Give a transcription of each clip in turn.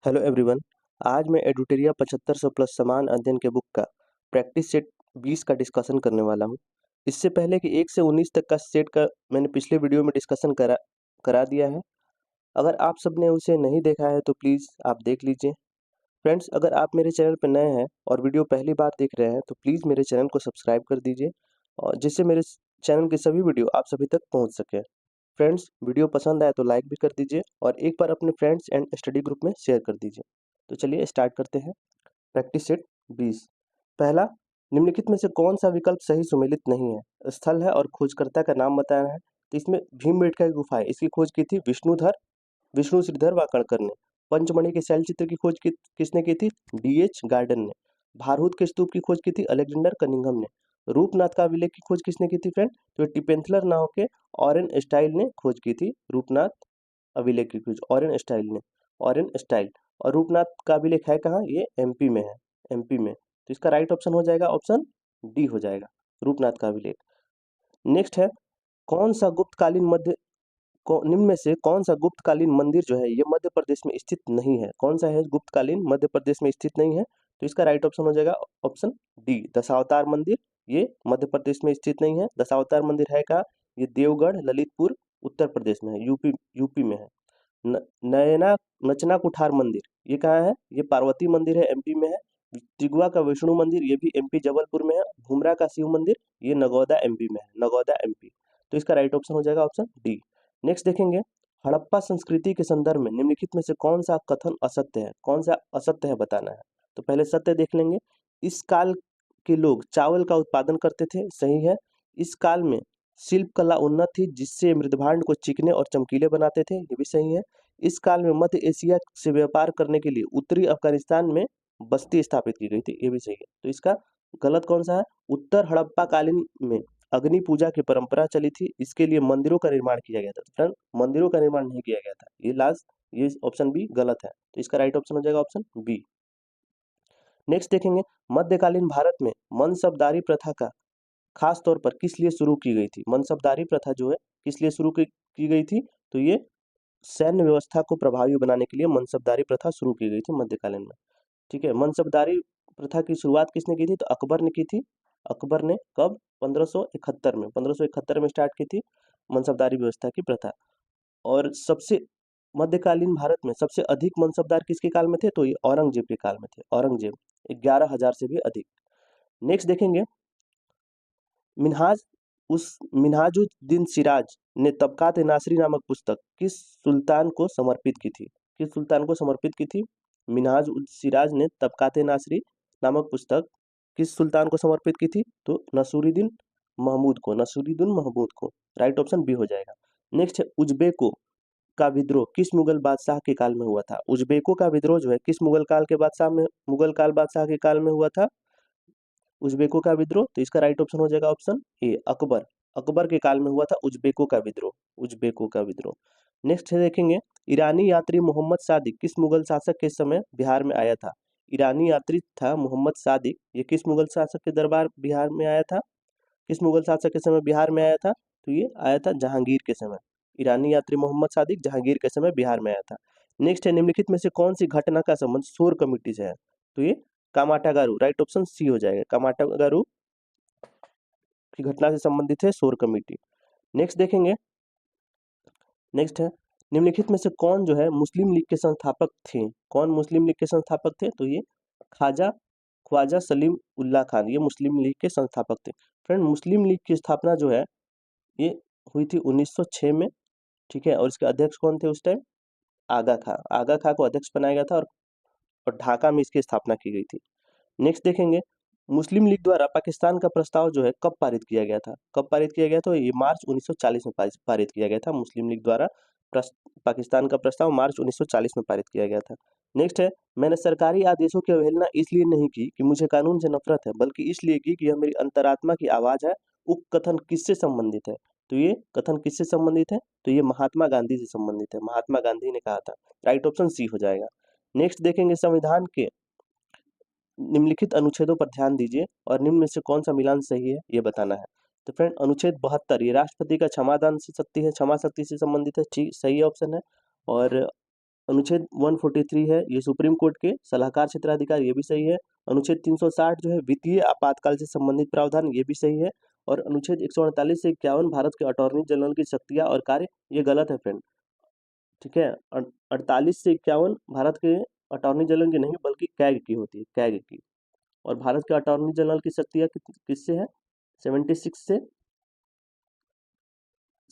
Hello everyone. आज मैं एडुटेरिया 7500 plus समान अध्ययन के बुक का प्रैक्टिस सेट 20 का डिस्कशन करने वाला हूँ। इससे पहले कि 1 से 19 तक का सेट का मैंने पिछले वीडियो में डिस्कशन करा दिया है। अगर आप सबने उसे नहीं देखा है तो प्लीज़ आप देख लीजिए। फ्रेंड्स, अगर आप मेरे चैनल पर नए हैं और वीडियो पहली बार देख रहे हैं तो प्लीज़ मेरे चैनल को सब्सक्राइब कर दीजिए और जिससे मेरे चैनल के सभी वीडियो आप सभी तक पहुँच सकें। फ्रेंड्स, वीडियो पसंद आए तो लाइक भी कर दीजिए और एक बार अपने फ्रेंड्स एंड स्टडी ग्रुप में शेयर कर दीजिए। तो चलिए स्टार्ट करते हैं। Practice set 20। पहला, निम्नलिखित में से कौन सा विकल्प सही सुमेलित नहीं है? स्थल है और खोजकर्ता का नाम बताना है। तो इसमें भीमबेटका की गुफा है, इसकी खोज की थी विष्णु श्रीधर वाकणकर ने। पंचमणि के शैलचित्र की खोज किसने की थी? डीएच गार्डन ने। भारहूत के स्तूप की खोज की थी अलेक्जेंडर कनिंघम ने। रूपनाथ का अभिलेख की खोज किसने की थी फ्रेंड? तो टिपेंथलर नाव के ऑरेन स्टाइल ने खोज की थी रूपनाथ अभिलेख की खोज ऑरेन स्टाइल। और रूपनाथ का अभिलेख है कहाँ? ये एमपी में है, एमपी में। तो इसका राइट ऑप्शन हो जाएगा ऑप्शन डी हो जाएगा, रूपनाथ का अभिलेख। नेक्स्ट है, कौन सा गुप्तकालीन निम्न में से कौन सा गुप्तकालीन मंदिर जो है ये मध्य प्रदेश में स्थित नहीं है? कौन सा है गुप्तकालीन मध्य प्रदेश में स्थित नहीं है? तो इसका राइट ऑप्शन हो जाएगा ऑप्शन डी, दशावतार मंदिर। ये मध्य प्रदेश में स्थित नहीं है। दशावतार मंदिर है कहाँ? ये देवगढ़ ललितपुर उत्तर प्रदेश में है, यूपी में है। नयना नचना कुठार मंदिर ये कहाँ है? ये पार्वती मंदिर है, एमपी में है। त्रिगुआ का विष्णु मंदिर ये भी एमपी जबलपुर में है। भूमरा का शिव मंदिर ये नगौदा एमपी में है, नगौदा एमपी। तो इसका राइट ऑप्शन हो जाएगा ऑप्शन डी। नेक्स्ट देखेंगे, हड़प्पा संस्कृति के संदर्भ में निम्नलिखित में से कौन सा कथन असत्य है? कौन सा असत्य है बताना है। तो पहले सत्य देख लेंगे। इस काल के लोग चावल का उत्पादन करते थे, सही है। इस काल में शिल्प कला उन्नत थी जिससे मृदभांड को चिकने और चमकीले बनाते थे, ये भी सही है। इस काल में मध्य एशिया से व्यापार करने के लिए उत्तरी अफगानिस्तान में बस्ती स्थापित की गई थी, ये भी सही है। तो इसका गलत कौन सा है? उत्तर हड़प्पा कालीन में अग्नि पूजा की परंपरा चली थी, इसके लिए मंदिरों का निर्माण किया गया था। फ्रेंड, मंदिरों का निर्माण नहीं किया गया था, ये ऑप्शन बी गलत है। तो इसका राइट ऑप्शन हो जाएगा ऑप्शन बी। नेक्स्ट देखेंगे, मध्यकालीन भारत में मनसबदारी प्रथा का खास तौर पर किस लिए शुरू की गई थी? मनसबदारी प्रथा जो है किस लिए शुरू की गई थी? तो ये सैन्य व्यवस्था को प्रभावी बनाने के लिए मनसबदारी प्रथा शुरू की गई थी मध्यकालीन में। ठीक है, मनसबदारी प्रथा की शुरुआत किसने की थी? तो अकबर ने की थी। अकबर ने कब? 1571 में स्टार्ट की थी मनसबदारी व्यवस्था की प्रथा। और सबसे मध्यकालीन भारत में सबसे अधिक मनसबदार किसके काल में थे? तो ये औरंगजेब के काल में थे, औरंगजेब। 11,000 से भी अधिक। नेक्स्ट देखेंगे, मिन्हाज मिन्हाजुद्दीन सिराज ने तबकात नासरी नामक पुस्तक किस सुल्तान को समर्पित की थी? किस सुल्तान को समर्पित की थी? मिन्हाज उद सिराज ने तबकात नासरी नामक पुस्तक किस सुल्तान को समर्पित की थी? तो नसूरुद्दीन महमूद को। राइट ऑप्शन बी हो जाएगा। नेक्स्ट है, उज्बेको का विद्रोह किस मुगल बादशाह के काल में हुआ था? उज्बेको का विद्रोह जो है किस मुगल काल बादशाह के काल में हुआ था? उज्बेकों का विद्रोह। तो इसका राइट ऑप्शन हो जाएगा ऑप्शन ए, अकबर। अकबर के काल में हुआ था उज्बेकों का विद्रोह, उज्बेकों का विद्रोह। नेक्स्ट है देखेंगे, ईरानी यात्री मोहम्मद सादिक किस मुगल शासक के समय बिहार में आया था? ईरानी यात्री था मोहम्मद सादिक, ये किस मुगल शासक के दरबार बिहार में आया था? किस मुगल शासक के समय बिहार में आया था? तो ये आया था जहांगीर के समय। ईरानी यात्री मोहम्मद सादिक जहांगीर के समय बिहार में आया था। नेक्स्ट है, निम्नलिखित में से कौन सी घटना का संबंध शोर कमेटी से है? तो ये कामाटागारू, राइट ऑप्शन सी हो जाएगा। कामाटागारू की घटना से संबंधित है शोर कमेटी। नेक्स्ट देखेंगे, नेक्स्ट है, निम्नलिखित में से कौन जो है मुस्लिम लीग के संस्थापक थे? कौन मुस्लिम लीग के संस्थापक थे? तो ये ख्वाजा सलीम उल्लाह खान, ये मुस्लिम लीग के संस्थापक थे। फ्रेंड, मुस्लिम लीग की स्थापना जो है ये हुई थी 1906 में। ठीक है, और इसके अध्यक्ष कौन थे उस टाइम? आगा खां को अध्यक्ष बनाया गया था और ढाका में इसकी स्थापना की गई थी। नेक्स्ट देखेंगे, मुस्लिम लीग द्वारा पाकिस्तान का प्रस्ताव जो है कब पारित किया गया था? कब पारित किया गया था? ये मार्च 1940 में पारित किया गया था। मुस्लिम लीग द्वारा पाकिस्तान का प्रस्ताव मार्च 1940 में पारित किया गया था। नेक्स्ट है, मैंने सरकारी आदेशों की अवहेलना इसलिए नहीं की कि मुझे कानून से नफरत है, बल्कि इसलिए की कि यह मेरी अंतरात्मा की आवाज है। उक्त कथन किससे संबंधित है? तो ये कथन किससे संबंधित है? तो ये महात्मा गांधी से संबंधित है, महात्मा गांधी ने कहा था। राइट ऑप्शन सी हो जाएगा। नेक्स्ट देखेंगे, संविधान के निम्नलिखित अनुच्छेदों पर ध्यान दीजिए और निम्न में से कौन सा मिलान सही है ये बताना है। तो फ्रेंड, अनुच्छेद 72 ये राष्ट्रपति का क्षमा शक्ति से संबंधित है, ठीक सही ऑप्शन है। और अनुच्छेद 143 है, ये सुप्रीम कोर्ट के सलाहकार क्षेत्राधिकार, ये भी सही है। अनुच्छेद 360 जो है वित्तीय आपातकाल से संबंधित प्रावधान, ये भी सही है। और अनुच्छेद 148 से 51 भारत के अटॉर्नी जनरल की शक्तियां और कार्य, ये गलत है फ्रेंड। ठीक है, 48 से 51 भारत के अटॉर्नी जनरल की नहीं बल्कि कैग की होती है, कैग की। और भारत के अटॉर्नी जनरल की शक्तियां किससे है? 76 से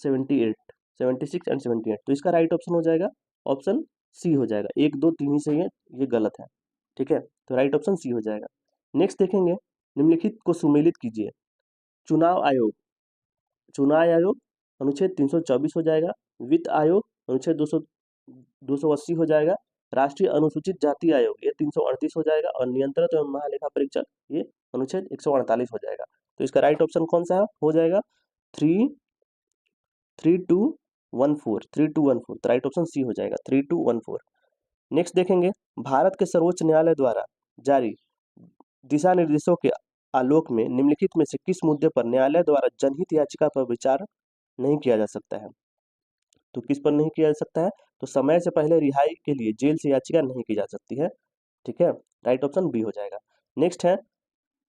78, 76 एंड 78। तो इसका राइट ऑप्शन हो जाएगा ऑप्शन सी हो जाएगा। 1 2 3 ही सही है, ये गलत है। ठीक है, तो राइट ऑप्शन सी हो जाएगा। नेक्स्ट देखेंगे, निम्नलिखित को सुमेलित कीजिए। चुनाव आयोग, चुनाव आयोग अनुच्छेद 324 हो जाएगा। वित्त आयोग अनुच्छेद 280 हो जाएगा। राष्ट्रीय अनुसूचित जाति आयोग ये 338 हो जाएगा। और नियंत्रक एवं महालेखा परीक्षक ये अनुच्छेद 148 हो जाएगा। तो इसका राइट ऑप्शन कौन सा हो जाएगा? 3214, तो राइट ऑप्शन सी हो जाएगा 3214। नेक्स्ट देखेंगे, भारत के सर्वोच्च न्यायालय द्वारा जारी दिशा निर्देशों के आलोक में निम्नलिखित में से किस मुद्दे पर न्यायालय द्वारा जनहित याचिका पर विचार नहीं किया जा सकता है? तो किस पर नहीं किया जा सकता है? तो समय से पहले रिहाई के लिए जेल से याचिका नहीं की जा सकती है। ठीक है, राइट ऑप्शन बी हो जाएगा। नेक्स्ट है,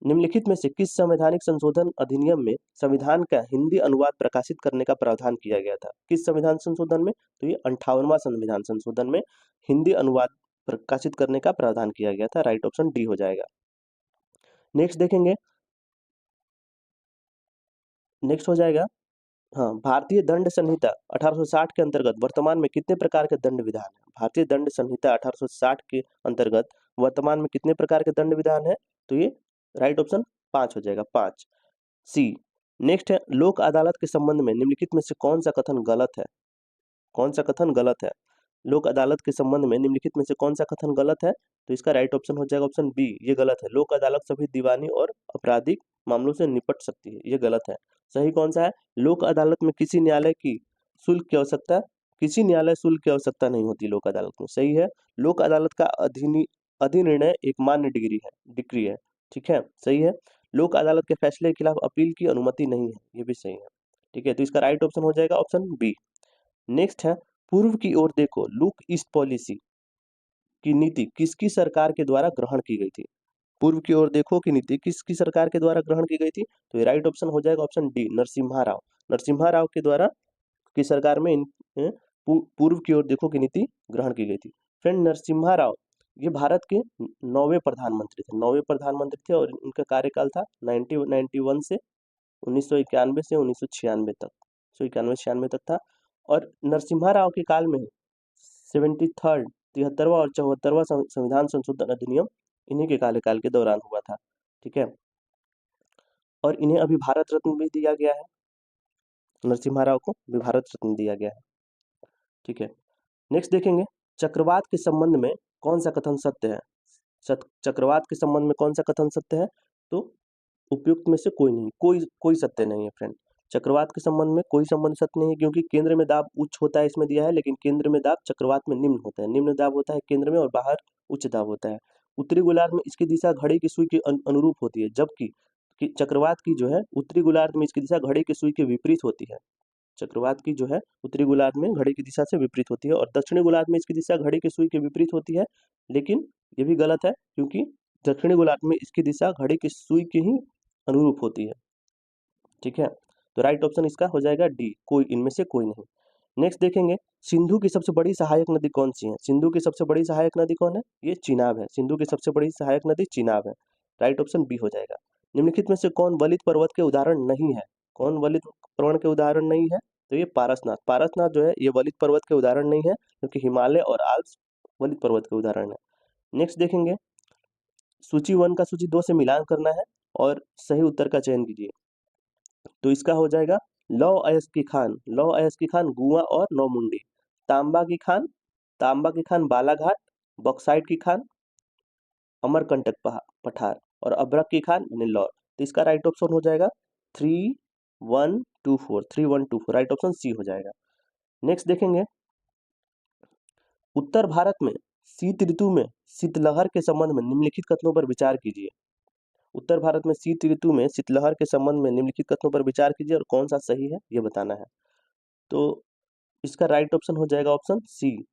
निम्नलिखित में से किस संवैधानिक संशोधन अधिनियम में संविधान का हिंदी अनुवाद प्रकाशित करने का प्रावधान किया गया था? किस संविधान संशोधन में? तो ये 58वां संविधान संशोधन में हिंदी अनुवाद प्रकाशित करने का प्रावधान किया गया था। राइट ऑप्शन डी हो जाएगा। नेक्स्ट देखेंगे, नेक्स्ट हो जाएगा, हाँ, भारतीय दंड संहिता 1860 के अंतर्गत वर्तमान में कितने प्रकार के दंड विधान है? भारतीय दंड संहिता 1860 के अंतर्गत वर्तमान में कितने प्रकार के दंड विधान है? तो ये राइट ऑप्शन 5 हो जाएगा, 5 सी। नेक्स्ट है, लोक अदालत के संबंध में निम्नलिखित में से कौन सा कथन गलत है? कौन सा कथन गलत है? लोक अदालत के संबंध में निम्नलिखित में से कौन सा कथन गलत है? तो इसका राइट ऑप्शन हो जाएगा ऑप्शन बी, ये गलत है। लोक अदालत सभी दीवानी और आपराधिक मामलों से निपट सकती है, ये गलत है। सही कौन सा है? लोक अदालत में किसी न्यायालय की शुल्क की आवश्यकता, किसी न्यायालय शुल्क की आवश्यकता नहीं होती लोक अदालत में। सही है, लोक अदालत का अधिनिर्णय एक मान्य डिग्री है। ठीक है, सही है। लोक अदालत के फैसले के खिलाफ अपील की अनुमति नहीं है, ये भी सही है। ठीक है, तो इसका राइट ऑप्शन हो जाएगा ऑप्शन बी। नेक्स्ट है, पूर्व की ओर देखो, लुक ईस्ट पॉलिसी की नीति किसकी सरकार के द्वारा ग्रहण की गई थी? पूर्व की ओर देखो की नीति किसकी सरकार के द्वारा ग्रहण की गई थी? तो ये राइट ऑप्शन हो जाएगा ऑप्शन डी, नरसिम्हा राव। नरसिम्हा राव के द्वारा की सरकार में पूर्व की ओर देखो की नीति ग्रहण की गई थी। फ्रेंड, नरसिम्हा राव ये भारत के 9वें प्रधानमंत्री थे, 9वें प्रधानमंत्री थे। और इनका कार्यकाल था 1991 से 1991 से 1996 तक, 1991 तक था। और नरसिम्हा राव के काल में 73rd, 73वां और 74वां संविधान संशोधन अधिनियम इन्हीं के कार्यकाल के दौरान हुआ था। ठीक है, और इन्हें अभी भारत रत्न भी दिया गया है, नरसिम्हा राव को भी भारत रत्न दिया गया है। ठीक है, नेक्स्ट देखेंगे, चक्रवात के संबंध में कौन सा कथन सत्य है? चक्रवात के संबंध में कौन सा कथन सत्य है? तो उपयुक्त में से कोई नहीं, कोई सत्य नहीं है फ्रेंड। चक्रवात के संबंध में कोई संबंध सत्य नहीं है, क्योंकि केंद्र में दाब उच्च होता है इसमें दिया है, लेकिन केंद्र में दाब चक्रवात में निम्न होता है। निम्न दाब होता है केंद्र में और बाहर उच्च दाब होता है। उत्तरी गोलार्ध में इसकी दिशा घड़ी की सुई के अनुरूप होती है, जबकि चक्रवात की जो है उत्तरी गोलार्ध में इसकी दिशा घड़ी की सुई के विपरीत होती है। चक्रवात की जो है उत्तरी गोलार्ध में घड़ी की दिशा से विपरीत होती है, और दक्षिणी गोलार्ध में इसकी दिशा घड़ी की सुई के विपरीत होती है। लेकिन ये भी गलत है, क्योंकि दक्षिणी गोलार्ध में इसकी दिशा घड़ी की सुई के ही अनुरूप होती है। ठीक है, तो राइट ऑप्शन इसका हो जाएगा डी, कोई इनमें से कोई नहीं। नेक्स्ट देखेंगे, सिंधु की सबसे बड़ी सहायक नदी कौन सी है? सिंधु की सबसे बड़ी सहायक नदी कौन है? ये चिनाब है। सिंधु की सबसे बड़ी सहायक नदी चिनाब है। राइट ऑप्शन बी हो जाएगा। निम्नलिखित में से कौन वलित पर्वत के उदाहरण नहीं है? कौन वलित पर्वत के उदाहरण नहीं है? तो ये पारसनाथ। पारसनाथ जो है ये वलित पर्वत के उदाहरण नहीं है, क्योंकि हिमालय और आल्प्स वलित पर्वत के उदाहरण है। नेक्स्ट देखेंगे, सूची 1 का सूची 2 से मिलान करना है और सही उत्तर का चयन कीजिए। तो इसका हो जाएगा, लौह अयस्क की खान, लौह अयस्क की खान गुआ और नौमुंडी। तांबा की खान, तांबा की खान बालाघाट। बॉक्साइट की खान अमरकंटक पठार। और अभ्रक की खान नीलौर। तो इसका राइट ऑप्शन हो जाएगा 3124, 3124 राइट ऑप्शन सी हो जाएगा। नेक्स्ट देखेंगे, उत्तर भारत में शीत ऋतु में शीतलहर के संबंध में निम्नलिखित कथनों पर विचार कीजिए। उत्तर भारत में शीत ऋतु में शीतलहर के संबंध में निम्नलिखित कथनों पर विचार कीजिए और कौन सा सही है ये बताना है। तो इसका राइट ऑप्शन हो जाएगा ऑप्शन सी,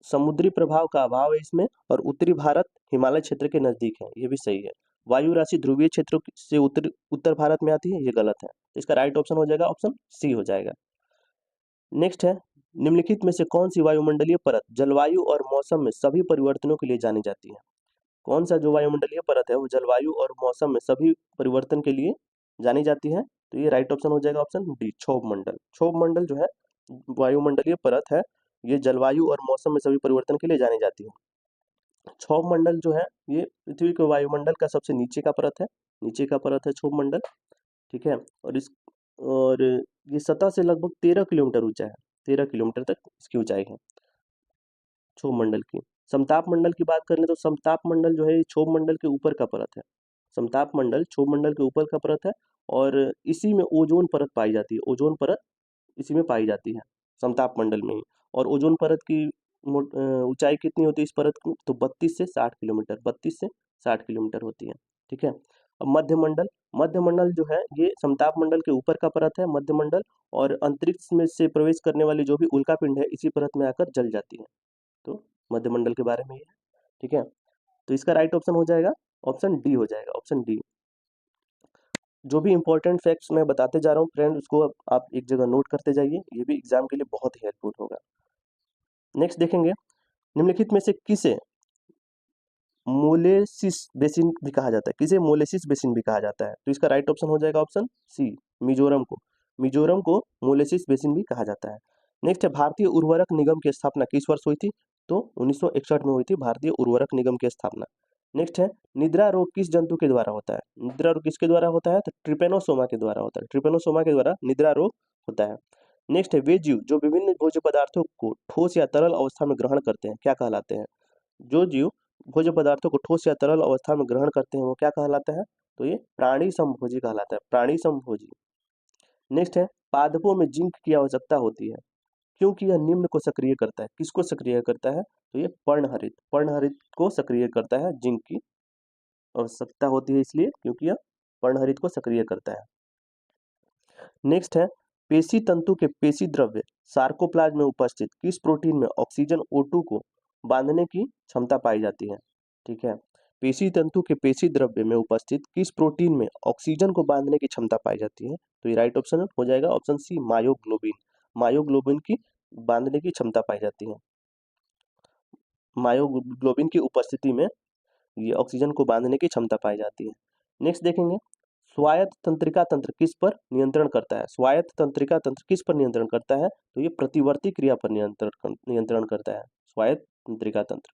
समुद्री प्रभाव का अभाव है इसमें, और उत्तरी भारत हिमालय क्षेत्र के नजदीक है, ये भी सही है। वायु राशि ध्रुवीय क्षेत्रों से उत्तर उत्तर भारत में आती है, ये गलत है। तो इसका राइट ऑप्शन हो जाएगा ऑप्शन सी हो जाएगा। नेक्स्ट है, निम्नलिखित में से कौन सी वायुमंडलीय परत जलवायु और मौसम में सभी परिवर्तनों के लिए जानी जाती है? कौन सा जो वायुमंडलीय परत है वो जलवायु और मौसम में सभी परिवर्तन के लिए जानी जाती है? तो ये राइट ऑप्शन हो जाएगा ऑप्शन डी, क्षोभ मंडल। क्षोभ मंडल जो है वायुमंडलीय परत है, ये जलवायु और मौसम में सभी परिवर्तन के लिए जानी जाती है। क्षोभ मंडल जो है ये पृथ्वी के वायुमंडल का सबसे नीचे का परत है, नीचे का परत है क्षोभ मंडल, ठीक है। और ये सतह से लगभग 13 किलोमीटर ऊंचा है, 13 किलोमीटर तक इसकी ऊंचाई है क्षोभ मंडल की। समताप मंडल की बात करें तो समताप मंडल जो है क्षोभ मंडल के ऊपर का परत है, समताप मंडल क्षोभ मंडल के ऊपर का परत है, और इसी में ओजोन परत पाई जाती है, ओजोन परत इसी में पाई जाती है समताप मंडल में ही। और ओजोन परत की ऊंचाई कितनी होती है इस परत की? तो 32 से 60 किलोमीटर, 32 से 60 किलोमीटर होती है, ठीक है। अब मध्यमंडल, मध्यमंडल जो है ये समताप मंडल के ऊपर का परत है मध्यमंडल, और अंतरिक्ष में से प्रवेश करने वाली जो भी उल्कापिंड है इसी परत में आकर जल जाती है। तो मध्यमंडल के बारे में ये है, ठीक है। तो इसका राइट ऑप्शन हो जाएगा ऑप्शन डी हो जाएगा, ऑप्शन डी। जो भी इंपॉर्टेंट फैक्ट्स मैं बताते जा रहा हूँ फ्रेंड, उसको आप एक जगह नोट करते जाइए, ये भी एग्जाम के लिए बहुत ही हेल्पफुल होगा। नेक्स्ट देखेंगे, निम्नलिखित में से किसे मोलेसिस बेसिन भी कहा जाता है? किसे मोलेसिस बेसिन भी कहा जाता है? तो इसका राइट ऑप्शन हो जाएगा ऑप्शन सी, मिजोरम को। मिजोरम को मोलेसिस बेसिन भी कहा जाता है। नेक्स्ट है, भारतीय उर्वरक निगम की स्थापना किस वर्ष हुई थी? तो 1961 में हुई थी भारतीय उर्वरक निगम की स्थापना। नेक्स्ट है, निद्रा रोग किस जंतु के द्वारा होता है? निद्रा रोग किसके द्वारा होता है? तो ट्रिपेनोसोमा के द्वारा होता है, ट्रिपेनोसोमा के द्वारा निद्रा रोग होता है। नेक्स्ट है, वे जीव जो विभिन्न भोज्य पदार्थों को ठोस या तरल अवस्था में ग्रहण करते हैं क्या कहलाते हैं? जो जीव भोज्य पदार्थों को ठोस या तरल अवस्था में ग्रहण करते हैं वो क्या कहलाता है? तो ये प्राणी समभोजी कहलाता है, प्राणी समभोजी। नेक्स्ट है, पादपों में जिंक की आवश्यकता होती है क्योंकि यह निम्न को सक्रिय करता है। किसको सक्रिय करता है? तो ये पर्णहरित, पर्णहरित को सक्रिय करता है, जिंक की आवश्यकता होती है इसलिए क्योंकि यह पर्णहरित को सक्रिय करता है। नेक्स्ट है, पेशी तंतु के पेशी द्रव्य सार्कोप्लाज्म में उपस्थित किस प्रोटीन में ऑक्सीजन O2 को बांधने की क्षमता पाई जाती है? ठीक है, पेशी तंतु के पेशी द्रव्य में उपस्थित किस प्रोटीन में ऑक्सीजन को बांधने की क्षमता पाई जाती है? तो ये राइट ऑप्शन हो जाएगा ऑप्शन सी, मायोग्लोबिन। मायोग्लोबिन की बांधने की क्षमता पाई जाती है, मायोग्लोबिन की उपस्थिति में ये ऑक्सीजन को बांधने की क्षमता पाई जाती है। नेक्स्ट देखेंगे, स्वायत्त तंत्रिका तंत्र किस पर नियंत्रण करता है? स्वायत्त तंत्रिका तंत्र किस पर नियंत्रण करता है? तो ये प्रतिवर्ती क्रिया पर नियंत्रण करता है, स्वायत्त तंत्रिका तंत्र।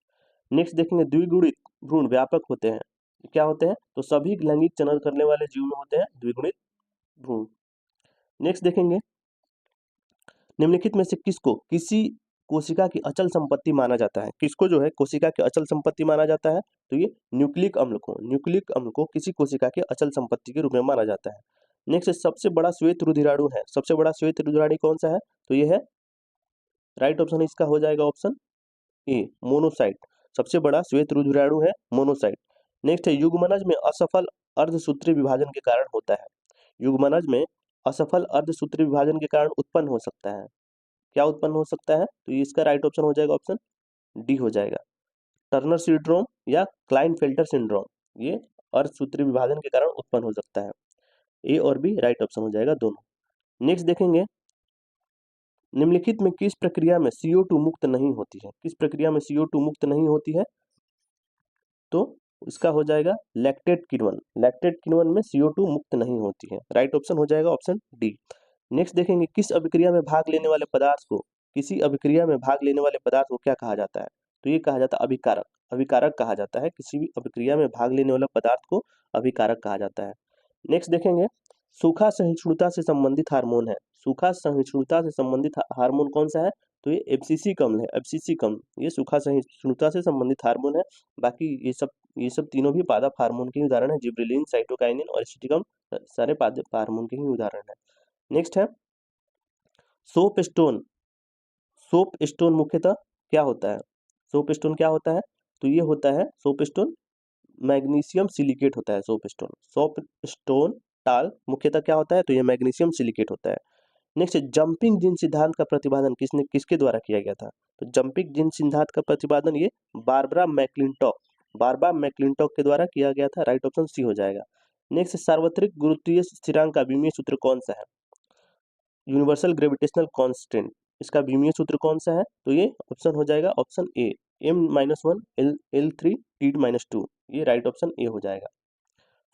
नेक्स्ट देखेंगे, द्विगुणित भ्रूण व्यापक होते हैं, क्या होते हैं? तो सभी लैंगिक चयन करने वाले जीव में होते हैं द्विगुणित भ्रूण। नेक्स्ट देखेंगे, निम्नलिखित में से किसको किसी कोशिका की अचल संपत्ति माना जाता है? किसको जो है कोशिका की अचल संपत्ति माना जाता है? तो ये न्यूक्लिक अम्ल को, न्यूक्लिक अम्ल को किसी कोशिका के अचल संपत्ति के रूप में माना जाता है। नेक्स्ट, सबसे बड़ा श्वेत रुधिराणु है, सबसे बड़ा श्वेत रुधिराणु कौन सा है? तो ये है राइट ऑप्शन इसका हो जाएगा ऑप्शन ए, मोनोसाइट। सबसे बड़ा श्वेत रुधिराणु है मोनोसाइट। नेक्स्ट है, युग्मनज में असफल अर्धसूत्री विभाजन के कारण होता है। युग्मनज में असफल अर्धसूत्री विभाजन के कारण उत्पन्न हो सकता है, क्या उत्पन्न हो सकता है? तो इसका राइट ऑप्शन हो जाएगा ऑप्शन डी हो जाएगा, टर्नर सिंड्रोम या क्लाइनफेल्टर सिंड्रोम, ये अर्धसूत्री विभाजन के कारण उत्पन्न हो सकता है। ए और बी राइट ऑप्शन हो जाएगा दोनों। नेक्स्ट देखेंगे, निम्नलिखित में किस प्रक्रिया में CO2 मुक्त नहीं होती है? किस प्रक्रिया में CO2 मुक्त नहीं होती है? तो इसका हो जाएगा लैक्टेट किण्वन, लैक्टेट किण्वन में CO2 मुक्त नहीं होती है, राइट ऑप्शन हो जाएगा ऑप्शन डी। नेक्स्ट देखेंगे, किस अभिक्रिया में भाग लेने वाले पदार्थ को, किसी अभिक्रिया में भाग लेने वाले पदार्थ को क्या कहा जाता है? तो ये कहा जाता है अभिकारक, अभिकारक कहा जाता है, किसी भी अभिक्रिया में भाग लेने वाला पदार्थ को अभिकारक कहा जाता है। नेक्स्ट देखेंगे, सूखा सहिष्णुता से संबंधित हार्मोन है, सूखा सहिष्णुता से संबंधित हार्मोन कौन सा है? तो ये FCC कम्ल है, FCC कम्ल, ये सूखा सहिष्णुता से संबंधित हार्मोन है। बाकी ये सब तीनों भी पादप हार्मोन के उदाहरण है, जिब्रेलिन, साइटोकाइनिन और एसिटिकम सारे पादप हार्मोन के ही उदाहरण है। नेक्स्ट है, सोप स्टोन, सोप स्टोन मुख्यतः क्या होता है? सोप स्टोन क्या होता है? तो ये होता है सोप स्टोन मैग्नीशियम सिलिकेट होता है, सोप स्टोन, सोप स्टोन टाल मुख्यतः क्या होता है? तो ये मैग्नीशियम सिलिकेट होता है। नेक्स्ट जंपिंग जिन सिद्धांत का प्रतिपादन किसके द्वारा किया गया था? तो जंपिंग जिन सिद्धांत का प्रतिपादन ये बारबरा मैकक्लिंटॉक के द्वारा किया गया था। राइट ऑप्शन सी हो जाएगा। नेक्स्ट सार्वत्रिक गुरुत्वीय स्थिरांक का विमीय सूत्र कौन सा है? यूनिवर्सल ग्रेविटेशनल कांस्टेंट, इसका विमीय सूत्र कौन सा है? तो ये ऑप्शन हो जाएगा option A, m-1 L3 T-2, ये राइट ऑप्शन ए हो जाएगा।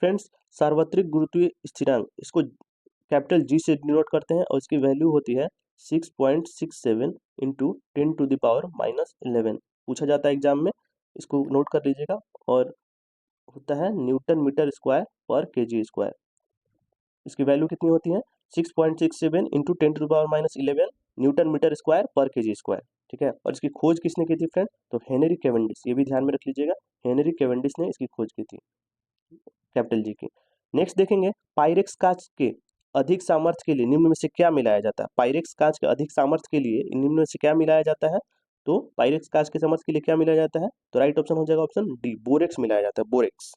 फ्रेंड्स सार्वत्रिक गुरुत्वीय स्थिरांक इसको कैपिटल जी से डिनोट करते हैं और इसकी वैल्यू होती है 6.67 इंटू 10⁻11 पूछा जाता है एग्जाम में, इसको नोट कर लीजिएगा। और होता है न्यूटन मीटर स्क्वायर पर केजी स्क्वायर। इसकी वैल्यू कितनी होती है? 6.67 इंटू 10⁻11 न्यूटन मीटर स्क्वायर पर केजी स्क्वायर। ठीक है, और इसकी खोज किसने की थी फ्रेंड? तो हेनरी कैवेंडिश, ये भी ध्यान में रख लीजिएगा, हेनरी कैवेंडिश ने इसकी खोज की थी कैपिटल जी की। नेक्स्ट देखेंगे पायरेक्स कांच के अधिक सामर्थ्य के लिए निम्न में से क्या मिलाया जाता है? पायरेक्स कांच के अधिक सामर्थ्य के लिए निम्न में से क्या मिलाया जाता है? तो पायरेक्स कांच के सामर्थ्य के लिए क्या मिलाया जाता है? तो राइट ऑप्शन हो जाएगा ऑप्शन डी, बोरेक्स मिलाया जाता है, बोरेक्स।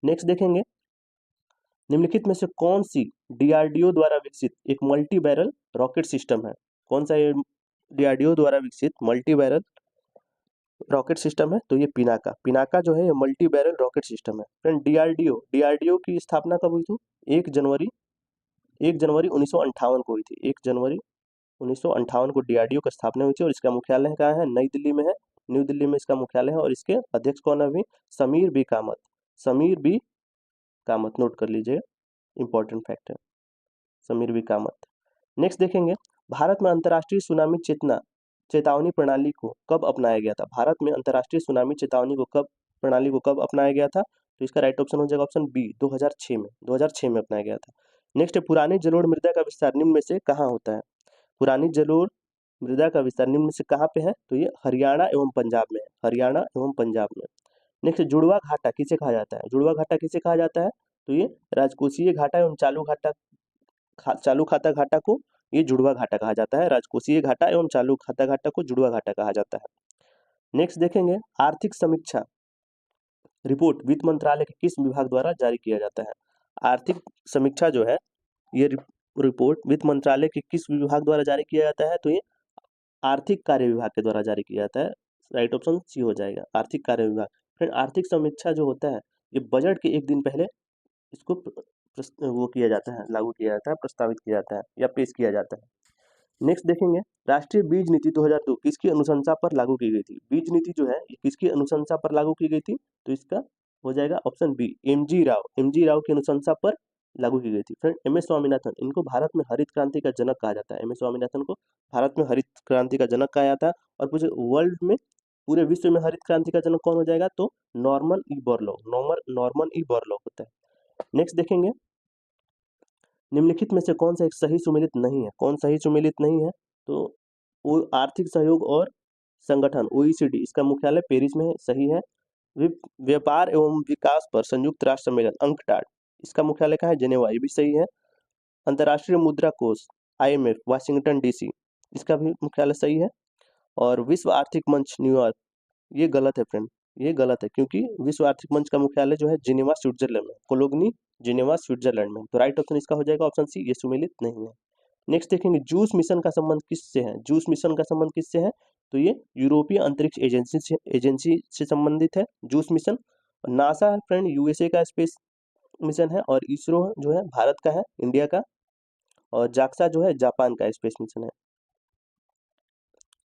नेक्स्ट देखेंगे निम्नलिखित में से कौन सी डीआरडीओ द्वारा विकसित एक मल्टी बैरल रॉकेट सिस्टम है? कौन सा ये डीआरडीओ द्वारा विकसित मल्टी बैरल रॉकेट सिस्टम है? तो ये पिनाका जो है ये मल्टी बैरल रॉकेट सिस्टम है। फ्रेंड डीआरडीओ की स्थापना कब हुई थी? 1 जनवरी 1958 को हुई थी। 1 जनवरी 1958 को डीआरडीओ की स्थापना हुई थी और इसका मुख्यालय कहाँ है? नई दिल्ली में है, न्यू दिल्ली में इसका मुख्यालय है। और इसके अध्यक्ष कौन है अभी? समीर बी कामत, नोट कर लीजिए, इंपॉर्टेंट फैक्ट है, समीर बी कामत। नेक्स्ट देखेंगे भारत में अंतर्राष्ट्रीय सुनामी चेतावनी प्रणाली को कब अपनाया गया था? भारत में अंतर्राष्ट्रीय सुनामी चेतावनी को कब अपनाया गया था? तो इसका राइट ऑप्शन हो जाएगा ऑप्शन बी, 2006 में अपनाया गया था। नेक्स्ट पुरानी जलोढ़ मृदा का विस्तार निम्न में से कहाँ होता है? पुरानी जलोढ़ मृदा का विस्तार निम्न में से कहाँ पे है? तो ये हरियाणा एवं पंजाब में है, हरियाणा एवं पंजाब में। नेक्स्ट जुड़वा घाटा किसे कहा जाता है? जुड़वा घाटा किसे कहा जाता है? तो ये राजकोषीय घाटा एवं चालू खाता घाटा को ये जुड़वा घाटा कहा जाता है। राजकोषीय घाटा एवं चालू खाता घाटा को जुड़वा घाटा कहा जाता है। नेक्स्ट देखेंगे आर्थिक समीक्षा रिपोर्ट वित्त मंत्रालय के किस विभाग द्वारा जारी किया जाता है? आर्थिक समीक्षा जो है ये रिपोर्ट वित्त मंत्रालय के किस विभाग द्वारा जारी किया जाता है? तो ये आर्थिक कार्य विभाग के द्वारा जारी किया जाता है। राइट ऑप्शन सी हो जाएगा, आर्थिक कार्य विभाग। फ्रेंड आर्थिक समीक्षा जो होता है ये बजट के एक दिन पहले इसको वो किया जाता है, लागू किया जाता है, प्रस्तावित किया जाता है या पेश किया जाता है। नेक्स्ट देखेंगे राष्ट्रीय बीज नीति 2002 किसकी अनुशंसा पर लागू की गई थी? बीज नीति जो है ये किसकी अनुशंसा पर लागू की गई थी? तो इसका हो जाएगा ऑप्शन बी, एमजी राव की अनुशंसा पर लागू की गई थी। Friend MS. स्वामीनाथन, इनको भारत में हरित क्रांति का जनक कहा जाता है। एम.एस. स्वामीनाथन को भारत में हरित क्रांति का जनक कहा जाता है। और पूरे वर्ल्ड में, पूरे विश्व में हरित क्रांति का जनक कौन हो जाएगा? तो नॉर्मन ई बोरलॉग होता है। नेक्स्ट देखेंगे निम्नलिखित में से कौन सा एक सही सुमेलित नहीं है? कौन सही सुमेलित नहीं है? तो वो आर्थिक सहयोग और संगठन OECD, इसका मुख्यालय पेरिस में है, सही है। व्यापार एवं विकास पर संयुक्त राष्ट्र सम्मेलन अंकटाड, इसका मुख्यालय कहाँ है? जेनेवा, ये भी सही है। अंतर्राष्ट्रीय मुद्रा कोष IMF वाशिंगटन DC, इसका भी मुख्यालय सही है। और विश्व आर्थिक मंच न्यूयॉर्क, ये गलत है फ्रेंड, ये गलत है क्योंकि विश्व आर्थिक मंच का मुख्यालय जो है जिनेवा स्विट्जरलैंड में, कोलोगनी जिनेवा स्विट्जरलैंड में। तो राइट ऑप्शन इसका हो जाएगा ऑप्शन सी, ये सुमेलित नहीं है। नेक्स्ट देखेंगे जूस मिशन का संबंध किससे है? जूस मिशन का संबंध किससे है? तो ये यूरोपीय अंतरिक्ष एजेंसी से संबंधित है juice mission. NASA friend USA का स्पेस मिशन है और इसरो जो है भारत का है, इंडिया का। और जाक्सा जो है जापान का स्पेस मिशन है।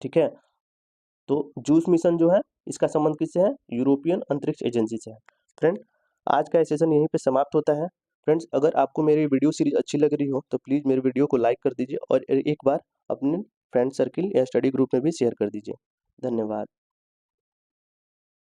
ठीक है, तो जूस मिशन जो है इसका संबंध किससे है? यूरोपियन अंतरिक्ष एजेंसी से है। फ्रेंड आज का सेशन यहीं पे समाप्त होता है। फ्रेंड्स अगर आपको मेरी वीडियो सीरीज अच्छी लग रही हो तो प्लीज़ मेरे वीडियो को लाइक कर दीजिए और एक बार अपने फ्रेंड सर्किल या स्टडी ग्रुप में भी शेयर कर दीजिए। धन्यवाद।